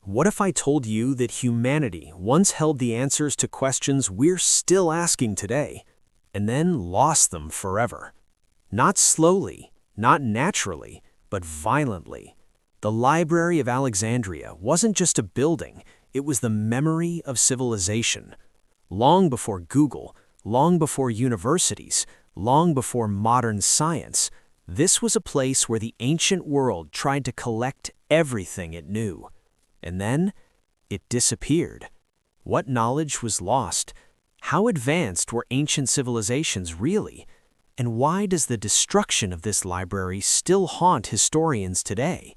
What if I told you that humanity once held the answers to questions we're still asking today, and then lost them forever? Not slowly, not naturally, but violently. The Library of Alexandria wasn't just a building, it was the memory of civilization. Long before Google, long before universities, long before modern science, this was a place where the ancient world tried to collect everything it knew. And then, it disappeared. What knowledge was lost? How advanced were ancient civilizations really? And why does the destruction of this library still haunt historians today?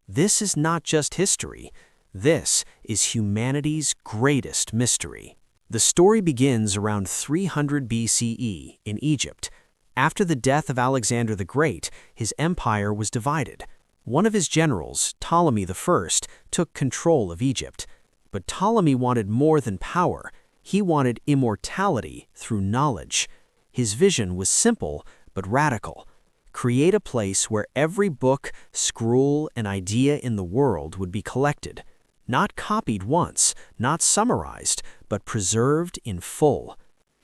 This is not just history. This is humanity's greatest mystery. The story begins around 300 BCE in Egypt. After the death of Alexander the Great, his empire was divided. One of his generals, Ptolemy I, took control of Egypt. But Ptolemy wanted more than power. He wanted immortality through knowledge. His vision was simple but radical. Create a place where every book, scroll, and idea in the world would be collected. Not copied once, not summarized, but preserved in full.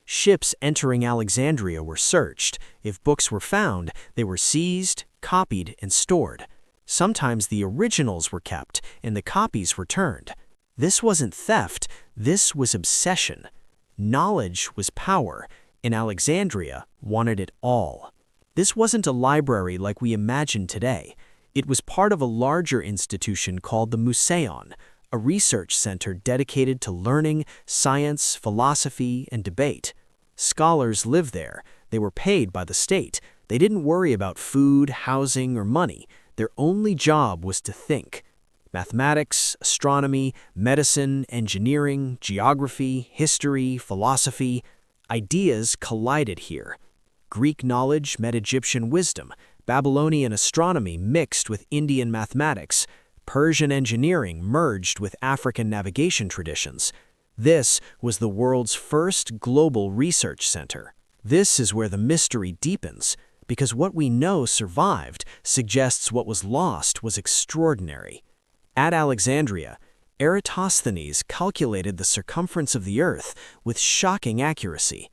Ships entering Alexandria were searched. If books were found, they were seized, copied, and stored. Sometimes the originals were kept and the copies returned. This wasn't theft, this was obsession. Knowledge was power, and Alexandria wanted it all. This wasn't a library like we imagine today. It was part of a larger institution called the Museion, a research center dedicated to learning, science, philosophy, and debate. Scholars lived there. They were paid by the state. They didn't worry about food, housing, or money. Their only job was to think. Mathematics, astronomy, medicine, engineering, geography, history, philosophy. Ideas collided here. Greek knowledge met Egyptian wisdom. Babylonian astronomy mixed with Indian mathematics. Persian engineering merged with African navigation traditions. This was the world's first global research center. This is where the mystery deepens, because what we know survived suggests what was lost was extraordinary. At Alexandria, Eratosthenes calculated the circumference of the Earth with shocking accuracy.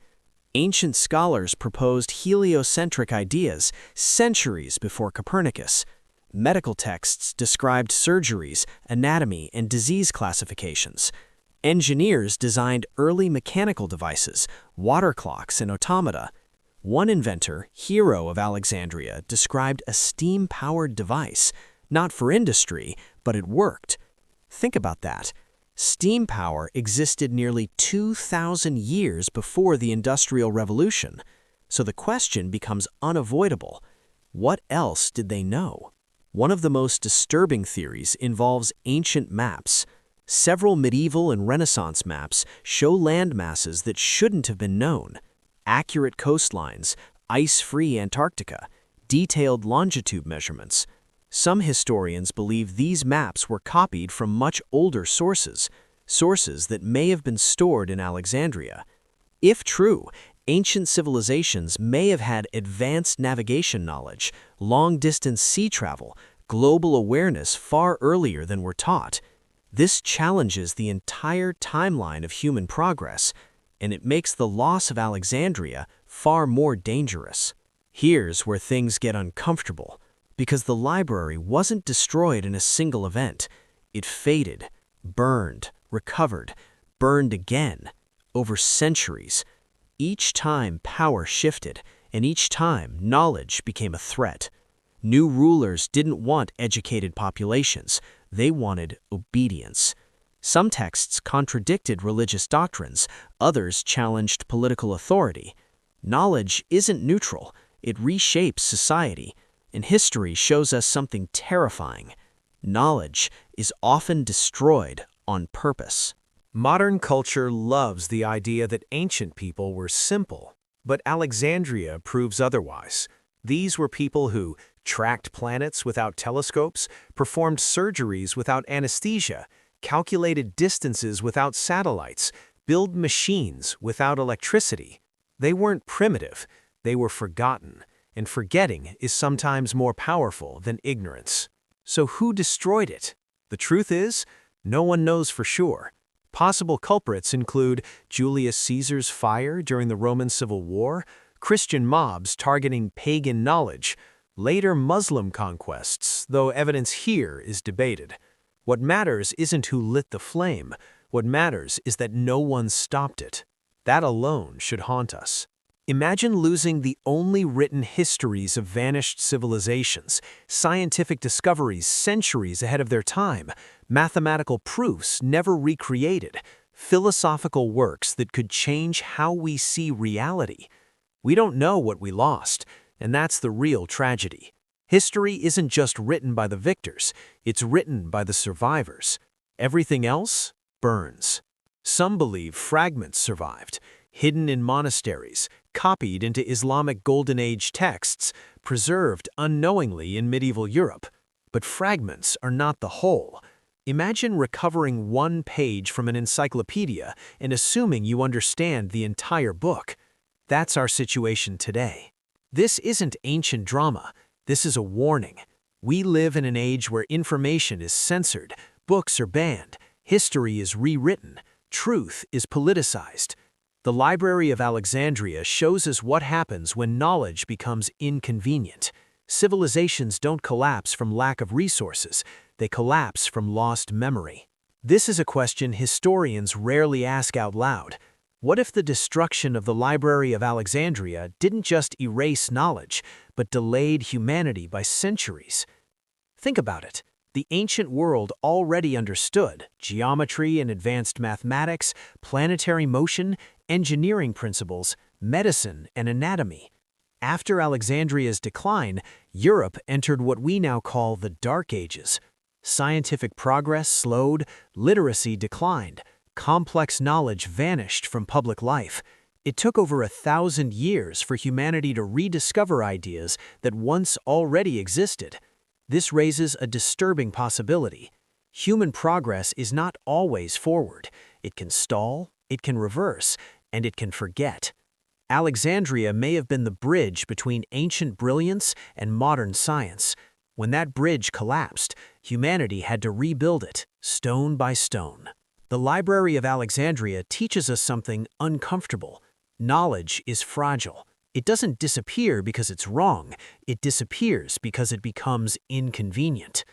Ancient scholars proposed heliocentric ideas centuries before Copernicus. Medical texts described surgeries, anatomy, and disease classifications. Engineers designed early mechanical devices, water clocks, and automata. One inventor, Hero of Alexandria, described a steam-powered device, not for industry, but it worked. Think about that. Steam power existed nearly 2,000 years before the Industrial Revolution. So the question becomes unavoidable. What else did they know? One of the most disturbing theories involves ancient maps. Several medieval and Renaissance maps show land masses that shouldn't have been known. Accurate coastlines, ice-free Antarctica, detailed longitude measurements. Some historians believe these maps were copied from much older sources that may have been stored in Alexandria. If true, ancient civilizations may have had advanced navigation knowledge, long-distance sea travel, global awareness far earlier than we're taught. This challenges the entire timeline of human progress, and it makes the loss of Alexandria far more dangerous. Here's where things get uncomfortable, because the library wasn't destroyed in a single event. It faded, burned, recovered, burned again, over centuries. Each time power shifted, and each time knowledge became a threat. New rulers didn't want educated populations, they wanted obedience. Some texts contradicted religious doctrines, others challenged political authority. Knowledge isn't neutral, it reshapes society, and history shows us something terrifying. Knowledge is often destroyed on purpose. Modern culture loves the idea that ancient people were simple, but Alexandria proves otherwise. These were people who tracked planets without telescopes, performed surgeries without anesthesia, calculated distances without satellites, built machines without electricity. They weren't primitive, they were forgotten, and forgetting is sometimes more powerful than ignorance. So who destroyed it? The truth is, No one knows for sure. Possible culprits include Julius Caesar's fire during the Roman Civil War, Christian mobs targeting pagan knowledge, later Muslim conquests, though evidence here is debated. What matters isn't who lit the flame. What matters is that no one stopped it. That alone should haunt us. Imagine losing the only written histories of vanished civilizations, scientific discoveries centuries ahead of their time, mathematical proofs never recreated, philosophical works that could change how we see reality. We don't know what we lost, and that's the real tragedy. History isn't just written by the victors, it's written by the survivors. Everything else burns. Some believe fragments survived, hidden in monasteries, copied into Islamic Golden Age texts, preserved unknowingly in medieval Europe. But fragments are not the whole. Imagine recovering one page from an encyclopedia and assuming you understand the entire book. That's our situation today. This isn't ancient drama. This is a warning. We live in an age where information is censored, books are banned, history is rewritten, truth is politicized. The Library of Alexandria shows us what happens when knowledge becomes inconvenient. Civilizations don't collapse from lack of resources, they collapse from lost memory. This is a question historians rarely ask out loud. What if the destruction of the Library of Alexandria didn't just erase knowledge, but delayed humanity by centuries? Think about it. The ancient world already understood geometry and advanced mathematics, planetary motion, engineering principles, medicine, and anatomy. After Alexandria's decline, Europe entered what we now call the Dark Ages. Scientific progress slowed, literacy declined, complex knowledge vanished from public life. It took over 1,000 years for humanity to rediscover ideas that once already existed. This raises a disturbing possibility. Human progress is not always forward. It can stall, it can reverse, and it can forget. Alexandria may have been the bridge between ancient brilliance and modern science. When that bridge collapsed, humanity had to rebuild it, stone by stone. The Library of Alexandria teaches us something uncomfortable. Knowledge is fragile. It doesn't disappear because it's wrong. It disappears because it becomes inconvenient.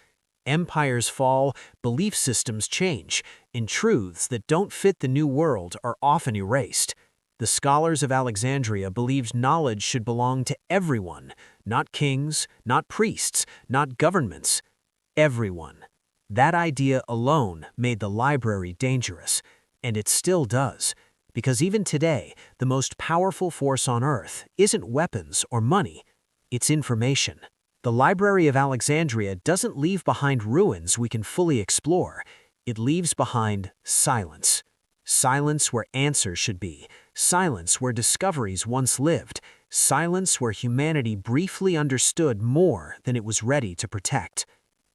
Empires fall, belief systems change, and truths that don't fit the new world are often erased. The scholars of Alexandria believed knowledge should belong to everyone, not kings, not priests, not governments. Everyone. That idea alone made the library dangerous, and it still does. Because even today, the most powerful force on Earth isn't weapons or money, it's information. The Library of Alexandria doesn't leave behind ruins we can fully explore. It leaves behind silence. Silence where answers should be. Silence where discoveries once lived. Silence where humanity briefly understood more than it was ready to protect.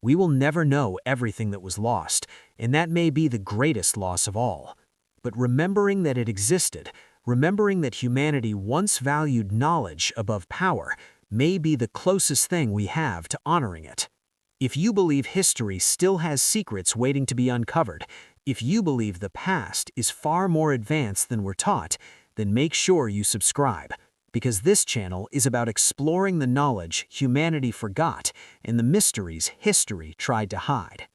We will never know everything that was lost, and that may be the greatest loss of all. But remembering that it existed, remembering that humanity once valued knowledge above power, may be the closest thing we have to honoring it. If you believe history still has secrets waiting to be uncovered, if you believe the past is far more advanced than we're taught, then make sure you subscribe, because this channel is about exploring the knowledge humanity forgot and the mysteries history tried to hide.